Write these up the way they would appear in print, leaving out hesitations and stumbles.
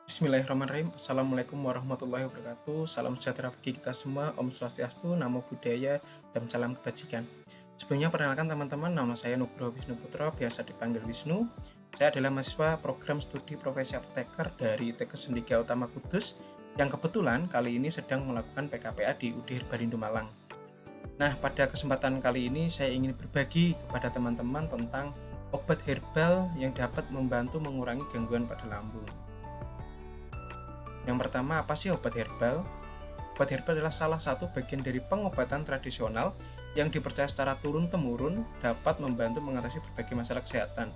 Bismillahirrahmanirrahim. Assalamualaikum warahmatullahi wabarakatuh. Salam sejahtera bagi kita semua. Om Swastiastu, Namo Buddhaya, dan salam kebajikan. Sebelumnya perkenalkan teman-teman, nama saya Nugroho Wisnu Putra, biasa dipanggil Wisnu. Saya adalah mahasiswa program studi profesi apoteker dari ITK Cendekia Utama Kudus yang kebetulan kali ini sedang melakukan PKPA di UD Herbarindo Malang. Nah, pada kesempatan kali ini saya ingin berbagi kepada teman-teman tentang obat herbal yang dapat membantu mengurangi gangguan pada lambung. Yang pertama, apa sih obat herbal? Obat herbal adalah salah satu bagian dari pengobatan tradisional yang dipercaya secara turun-temurun dapat membantu mengatasi berbagai masalah kesehatan.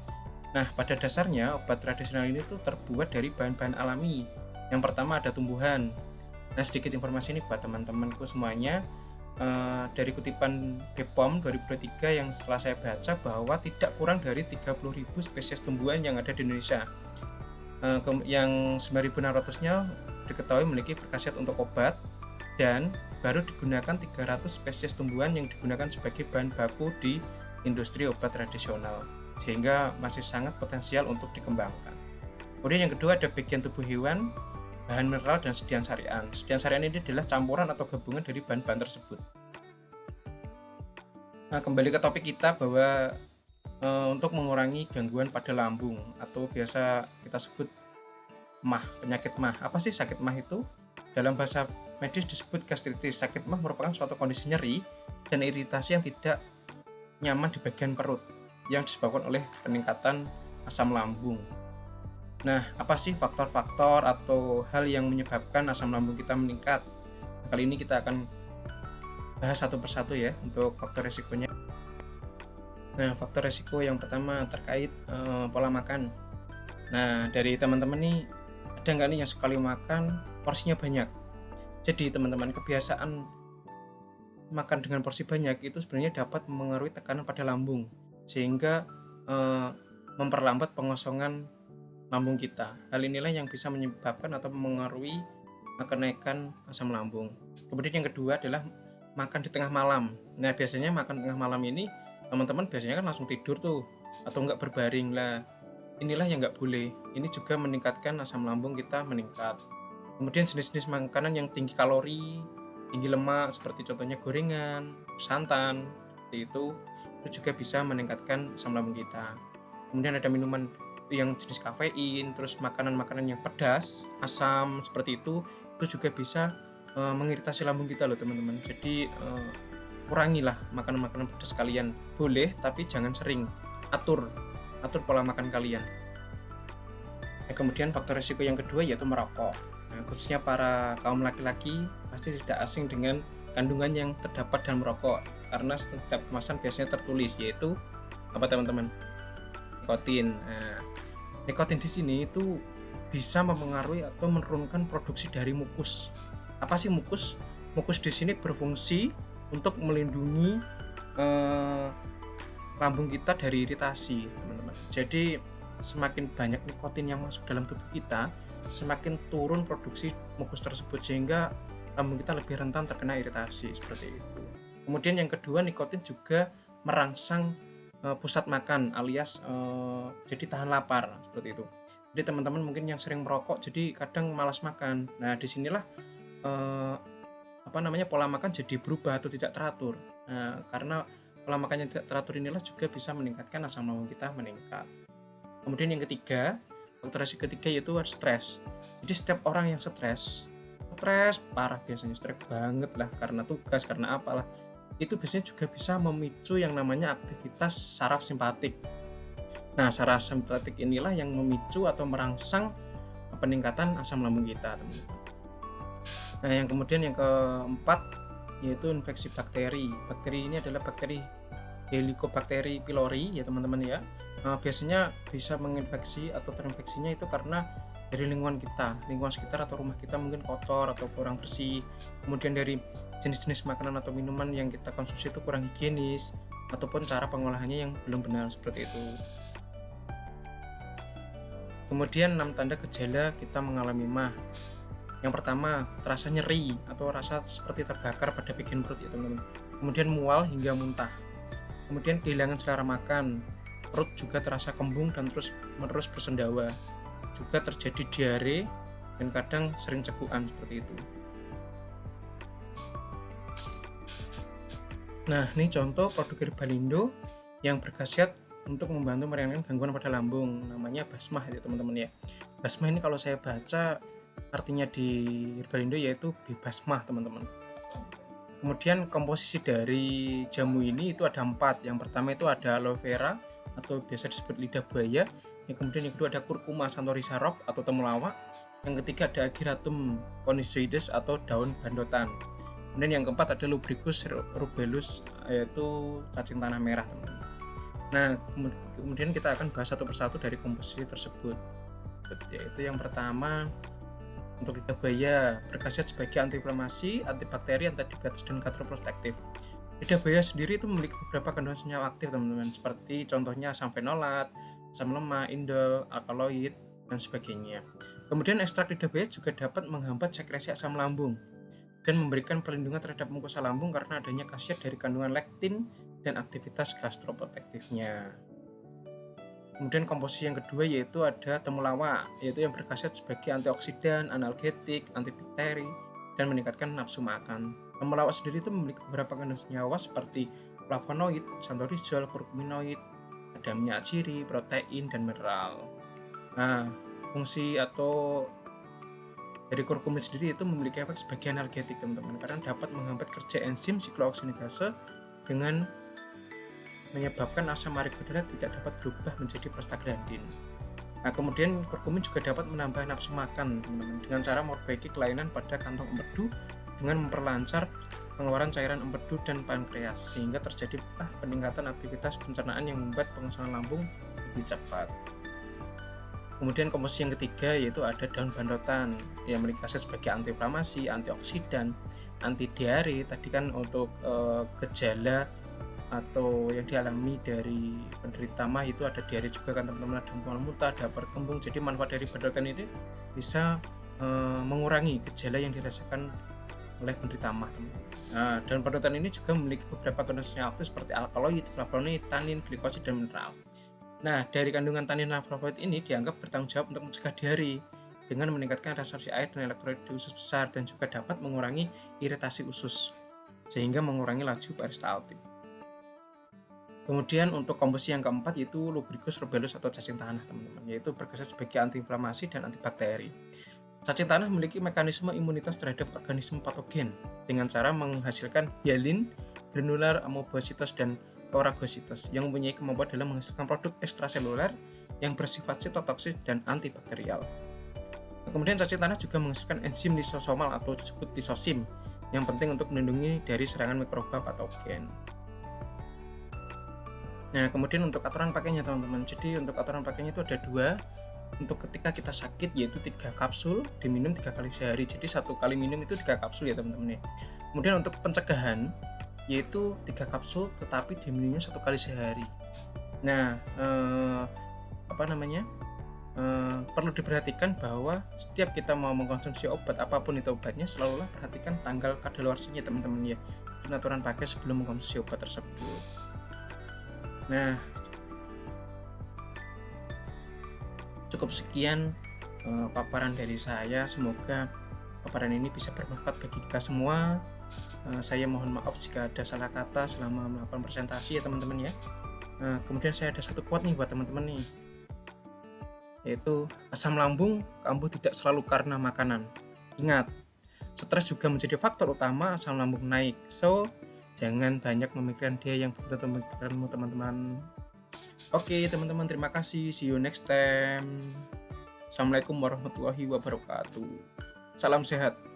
Nah, pada dasarnya obat tradisional ini tuh terbuat dari bahan-bahan alami. Yang pertama ada tumbuhan. Nah, sedikit informasi ini buat teman-temanku semuanya. Dari kutipan BPOM 2023 yang setelah saya baca bahwa tidak kurang dari 30.000 spesies tumbuhan yang ada di Indonesia. Yang 9.600-nya diketahui memiliki berkhasiat untuk obat dan baru digunakan 300 spesies tumbuhan yang digunakan sebagai bahan baku di industri obat tradisional, sehingga masih sangat potensial untuk dikembangkan. Kemudian yang kedua ada bagian tubuh hewan, bahan mineral, dan sediaan syarian. Sediaan syarian ini adalah campuran atau gabungan dari bahan-bahan tersebut. Nah, kembali ke topik kita bahwa untuk mengurangi gangguan pada lambung atau biasa kita sebut MAH, penyakit MAH. Apa sih sakit MAH itu? Dalam bahasa medis disebut gastritis. Sakit MAH merupakan suatu kondisi nyeri dan iritasi yang tidak nyaman di bagian perut yang disebabkan oleh peningkatan asam lambung. Nah, apa sih faktor-faktor atau hal yang menyebabkan asam lambung kita meningkat? Nah, kali ini kita akan bahas satu persatu ya untuk faktor resikonya. Nah, faktor resiko yang pertama terkait pola makan. Nah, dari teman-teman nih, ada nggak nih yang sekali makan porsinya banyak? Jadi teman-teman, kebiasaan makan dengan porsi banyak itu sebenarnya dapat mengaruhi tekanan pada lambung, sehingga memperlambat pengosongan lambung kita. Hal inilah yang bisa menyebabkan atau mengaruhi kenaikan asam lambung. Kemudian yang kedua adalah makan di tengah malam. Nah, biasanya makan tengah malam ini teman-teman biasanya kan langsung tidur tuh atau nggak berbaring lah. Inilah yang nggak boleh. Ini juga meningkatkan asam lambung kita meningkat. Kemudian jenis-jenis makanan yang tinggi kalori, tinggi lemak seperti contohnya gorengan, santan, seperti itu juga bisa meningkatkan asam lambung kita. Kemudian ada minuman yang jenis kafein, terus makanan-makanan yang pedas, asam seperti itu juga bisa mengiritasi lambung kita loh teman-teman. Jadi kurangilah makanan-makanan pedas kalian. Boleh, tapi jangan sering. Atur pola makan kalian. Kemudian faktor risiko yang kedua yaitu merokok. Nah, khususnya para kaum laki-laki pasti tidak asing dengan kandungan yang terdapat dalam merokok, karena setiap kemasan biasanya tertulis yaitu apa teman-teman? Nikotin. Nah, nikotin di sini itu bisa mempengaruhi atau menurunkan produksi dari mukus. Apa sih mukus? Mukus di sini berfungsi untuk melindungi lambung kita dari iritasi, teman-teman. Jadi semakin banyak nikotin yang masuk dalam tubuh kita, semakin turun produksi mukus tersebut, sehingga lambung kita lebih rentan terkena iritasi seperti itu. Kemudian yang kedua, nikotin juga merangsang pusat makan alias jadi tahan lapar seperti itu. Jadi teman-teman mungkin yang sering merokok jadi kadang malas makan. Nah, disinilah pola makan jadi berubah atau tidak teratur. Nah, karena pola makan yang tidak teratur inilah juga bisa meningkatkan asam lambung kita meningkat. Kemudian yang ketiga, faktor resiko ketiga yaitu stres. Jadi setiap orang yang stres parah, biasanya stres banget lah karena tugas, karena apalah, itu biasanya juga bisa memicu yang namanya aktivitas saraf simpatik. Nah, saraf simpatik inilah yang memicu atau merangsang peningkatan asam lambung kita, teman-teman. Nah, yang kemudian yang keempat yaitu infeksi bakteri. Bakteri ini adalah bakteri Helicobacter pylori ya teman-teman ya. Biasanya bisa menginfeksi atau terinfeksinya itu karena dari lingkungan sekitar atau rumah kita mungkin kotor atau kurang bersih. Kemudian dari jenis-jenis makanan atau minuman yang kita konsumsi itu kurang higienis, ataupun cara pengolahannya yang belum benar seperti itu. Kemudian 6 tanda gejala kita mengalami MAH. Yang pertama, terasa nyeri atau rasa seperti terbakar pada bagian perut ya teman-teman. Kemudian mual hingga muntah. Kemudian kehilangan selera makan. Perut juga terasa kembung dan terus-menerus bersendawa. Juga terjadi diare, dan kadang sering cekukan seperti itu. Nah, ini contoh produk Herbalindo yang berkhasiat untuk membantu meringankan gangguan pada lambung, namanya basmah ya teman-teman ya. Basmah ini kalau saya baca artinya di Herbalindo yaitu bebasmah teman-teman. Kemudian komposisi dari jamu ini itu ada 4. Yang pertama itu ada aloe vera atau biasa disebut lidah buaya. Kemudian yang kedua ada curcuma santorisa rob atau temulawak. Yang ketiga ada Ageratum conizoides atau daun bandotan. Kemudian yang keempat ada Lubricus rubellus yaitu cacing tanah merah teman-teman. Nah, kemudian kita akan bahas satu persatu dari komposisi tersebut. Yaitu yang pertama untuk lidah buaya berkhasiat sebagai antiinflamasi, antibakteri, antidiabetes, dan gastroprotektif. Lidah buaya sendiri itu memiliki beberapa kandungan senyawa aktif teman-teman, seperti contohnya asam fenolat, asam lemak, indol, alkaloid, dan sebagainya. Kemudian ekstrak lidah buaya juga dapat menghambat sekresi asam lambung dan memberikan perlindungan terhadap mukosa lambung karena adanya khasiat dari kandungan lektin dan aktivitas gastroprotektifnya. Kemudian komposisi yang kedua yaitu ada temulawak, yaitu yang berkhasiat sebagai antioksidan, analgetik, antibakteri, dan meningkatkan nafsu makan. Temulawak sendiri itu memiliki beberapa kandungan senyawa seperti flavonoid, xanthorizol, kurkuminoid, ada minyak ciri, protein, dan mineral. Nah, fungsi atau dari kurkumin sendiri itu memiliki efek sebagai analgetik teman-teman, karena dapat menghambat kerja enzim siklooksinase dengan menyebabkan asam marikudinat tidak dapat berubah menjadi prostaglandin. Nah, kemudian kurkumin juga dapat menambah nafsu makan teman-teman dengan cara memperbaiki kelainan pada kantong empedu dengan memperlancar pengeluaran cairan empedu dan pankreas sehingga terjadi peningkatan aktivitas pencernaan yang membuat pengosongan lambung lebih cepat. Kemudian komposisi yang ketiga yaitu ada daun bandotan yang memiliki khasiat sebagai antiinflamasi, antioksidan, anti diare. Tadi kan untuk gejala atau yang dialami dari penderita mah itu ada diare juga kan teman-teman, ada mual muntah, ada perut kembung. Jadi manfaat dari bandotan ini bisa mengurangi gejala yang dirasakan oleh penderita mah teman-teman. Nah, dan bandotan ini juga memiliki beberapa kandungan senyawa aktif seperti alkaloid, flavonoid, tanin, glikosid, dan mineral. Nah, dari kandungan tanin dan flavonoid ini dianggap bertanggung jawab untuk mencegah diare dengan meningkatkan resorpsi air dan elektrolit di usus besar dan juga dapat mengurangi iritasi usus sehingga mengurangi laju peristaltik. Kemudian untuk komposisi yang keempat yaitu Lubricus rubellus atau cacing tanah teman-teman, yaitu berkhasiat sebagai antiinflamasi dan antibakteri. Cacing tanah memiliki mekanisme imunitas terhadap organisme patogen dengan cara menghasilkan hyalin, granular amobasitas, dan oragositas yang mempunyai kemampuan dalam menghasilkan produk ekstraseluler yang bersifat sitotoksik dan antibakterial. Kemudian cacing tanah juga menghasilkan enzim lisosomal atau disebut lisosim yang penting untuk melindungi dari serangan mikroba patogen. Nah, kemudian untuk aturan pakainya teman-teman. Jadi untuk aturan pakainya itu ada 2. Untuk ketika kita sakit yaitu 3 kapsul diminum 3 kali sehari. Jadi 1 kali minum itu 3 kapsul ya teman-teman ya. Kemudian untuk pencegahan yaitu 3 kapsul tetapi diminumnya 1 kali sehari. Nah, perlu diperhatikan bahwa setiap kita mau mengkonsumsi obat apapun itu obatnya, selalulah perhatikan tanggal kadaluarsanya teman-teman ya. Dan aturan pakai sebelum mengkonsumsi obat tersebut. Nah, cukup sekian paparan dari saya. Semoga paparan ini bisa bermanfaat bagi kita semua. Saya mohon maaf jika ada salah kata selama melakukan presentasi ya teman-teman ya. Kemudian saya ada satu quote nih buat teman-teman nih, yaitu asam lambung kambuh tidak selalu karena makanan. Ingat, stres juga menjadi faktor utama asam lambung naik. So, jangan banyak memikirkan dia yang belum memikirkanmu teman-teman. Oke teman-teman, terima kasih. See you next time. Assalamualaikum warahmatullahi wabarakatuh. Salam sehat.